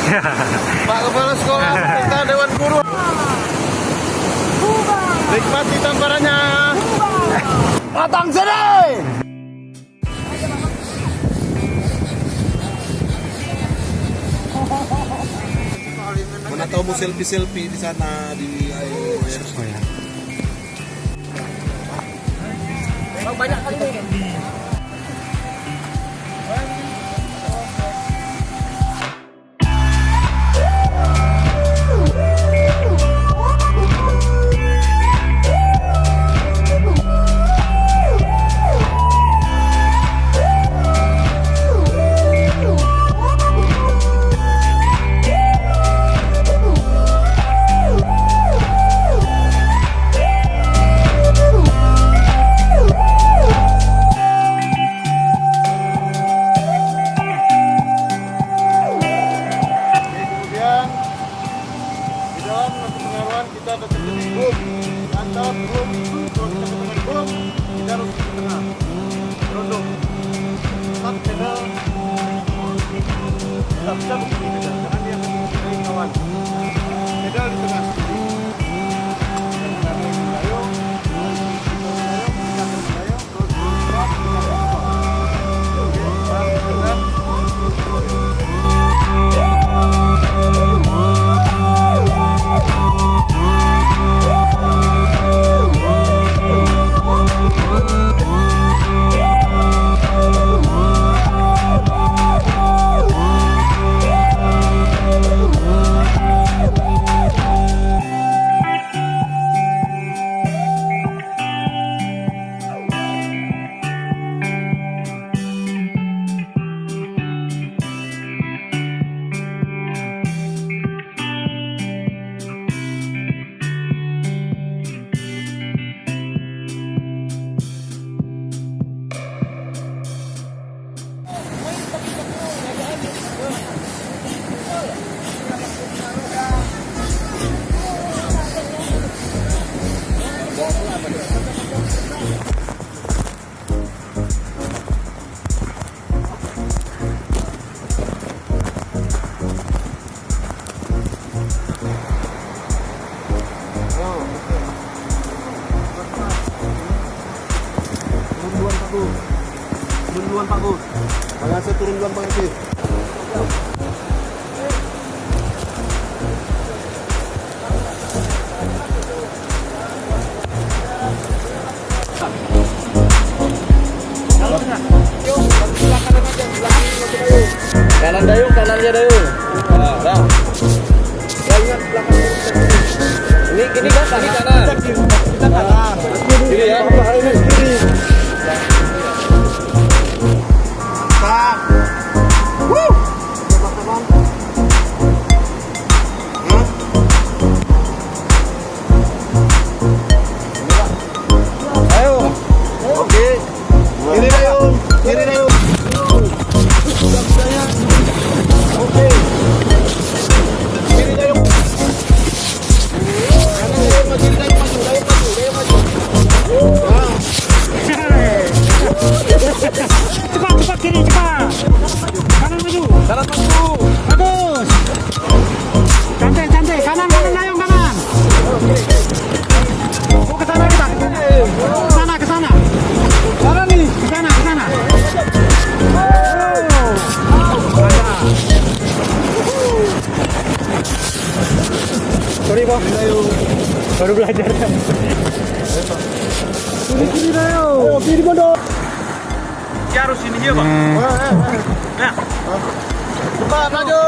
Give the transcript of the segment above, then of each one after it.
Pak Kepala Sekolah kita Dewan Guru. Nikmati tamparannya. Datang sini. Mana tahu mau selfie di sana di air. Oh ya. Banyak kali ini. Kita betul-betul boom, mantap boom, terus kita betul boom, kita harus ke tengah, rondong, stop pedal, stop begini pedal, karena dia menjadi kawan, pedal di tengah, dan kita mendayung, terus stop, duluan Pak Gus. Jangan saya turun duluan Pak Gus. Kanan dayung, kanannya dayung. Dah. Ini kini kan kaki kanan. Kita kanan. Kiri ya. Ini kiri. Cepat kiri cepat. Kanan maju. Kanan maju. Bagus. Santai kanan dayung kanan. Oh ke sana kita. Ke sana. Kanan nih. Ke sana. Sorry Bang. Baru belajar. Kiri dayung. Kiri bodoh. Ya harus ini ya Bang. Nah. Cepat maju.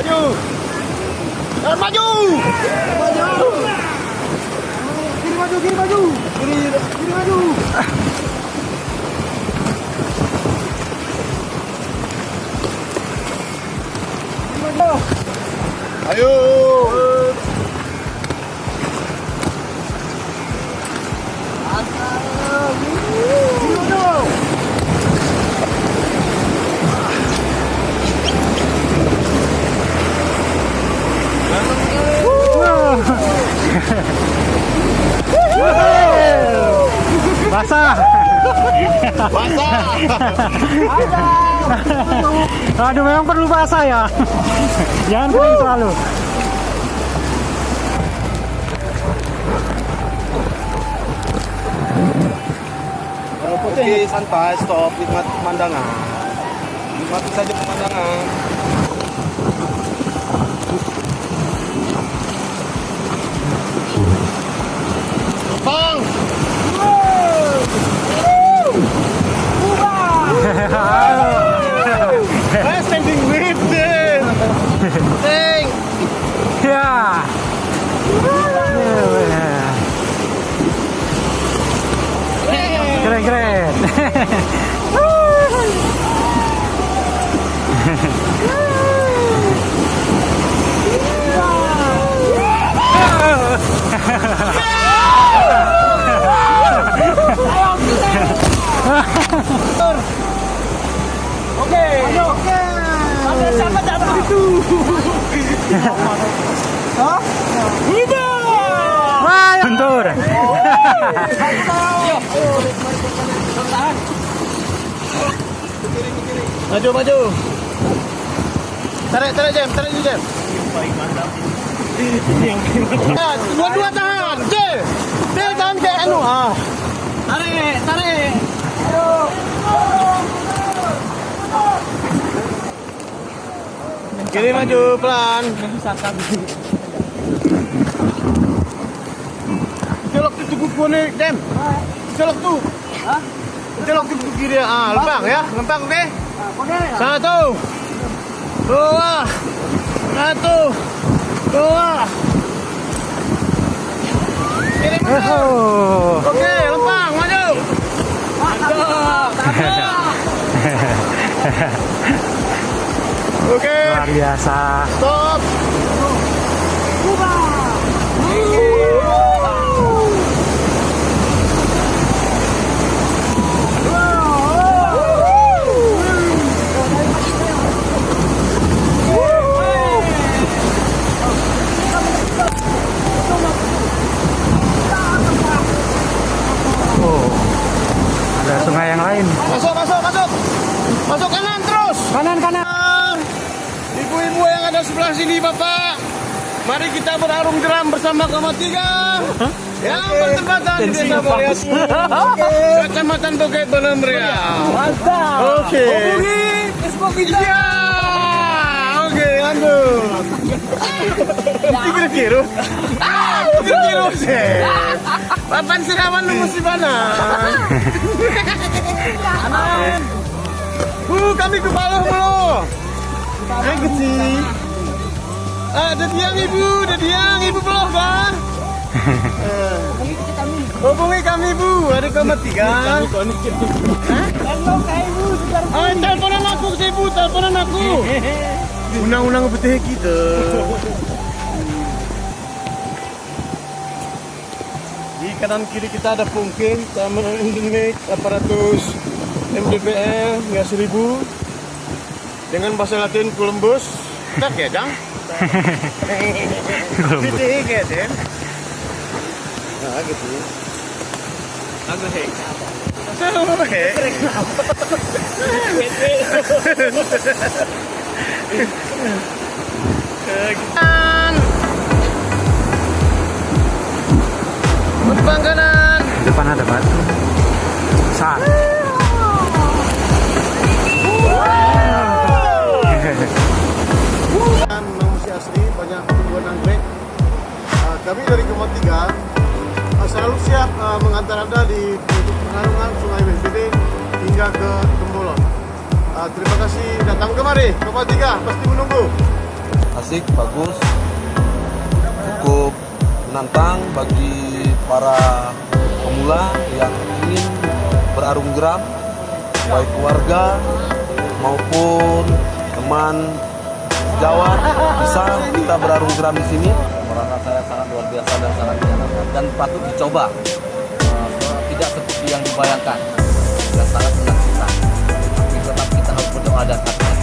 Maju. Maju. Maju. Basah. Basah. Aduh, memang perlu basah ya. Jangan kering selalu. Oke, santai, stop, nikmati pemandangan. Nikmati saja pemandangan. Bang. Standing with this. Thank. Ya. Keren keren. Oke. Ada siapa tak begitu? Hah? Wah, bentur. Maju maju. Tarik jam. Dua tahan. Jel tahan kayak anu. Tarik. Kiri maju pelan. Celok tu cukup kone dem. Celok tu. Hah? Celok tu kiri. Lempang ya. Lempang okey. Satu. Dua. Satu. Dua. Kiri maju. Okey, lempang maju. Oke. Luar biasa. Stop. Oh, ada sungai yang lain. Masuk kanan terus. Kanan. Ibu-ibu yang ada sebelah sini, Bapak. Mari kita berarung jeram bersama Kamar 3 yang bertempatan di Desa Variasi, Kecamatan Bukit Bendera Meriah. Mantap. Oke. Hubungi Facebook kita. Ya. Oke, lanjut. Kira-kira. Kira-kira sih. Papan siraman lu mesti mana? Kami ke bawah dulu. Yang kecil. Ada tiang ibu belum kan? Hubungi kami bu, ada Kamar 3. Teleponan aku sih bu, teleponan aku. Unang-unang betih kita. Di kanan kiri kita ada pungking sama internet aparatus MDPL hingga 1000 dengan bahasa Latin Columbus. Tak ya, Jang? Betih kayak deh. Nah, gitu. Agak hek. Sama hek. Depan kanan. Depan ada batu. Saat. Manusia asli, banyak tumbuhan anggrek. Kami dari Kamar 3 selalu siap mengantar Anda di pengarungan Sungai WSBD hingga ke Tembolon. Terima kasih datang kemari. Kamar 3 pasti menunggu. Asik, bagus, cukup menantang bagi para pemula yang ingin berarung jeram, baik keluarga maupun teman sejawat, bisa kita berarung jeram di sini. Merasa saya sangat luar biasa dan sangat menyenangkan dan patut dicoba. Tidak seperti yang dibayangkan dan sangat menakjubkan. Tapi tetap kita harus berdoa dan hati.